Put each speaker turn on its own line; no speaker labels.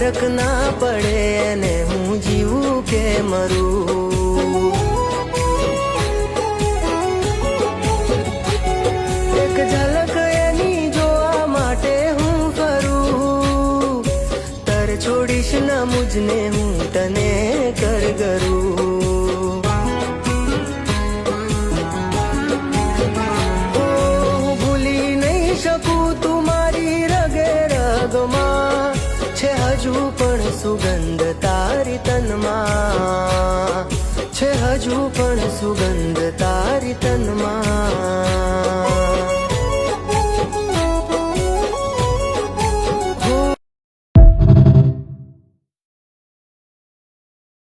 ફરક ના પડે એને હું જીવું કે મરું. એક ઝલક એની જોવા માટે હું ફરું, તર છોડીશ ના મુજને હું તને કરગરું. હજુ પણ સુગંધ તારી તનમાં છે, હજુ પણ સુગંધ તારી તનમાં.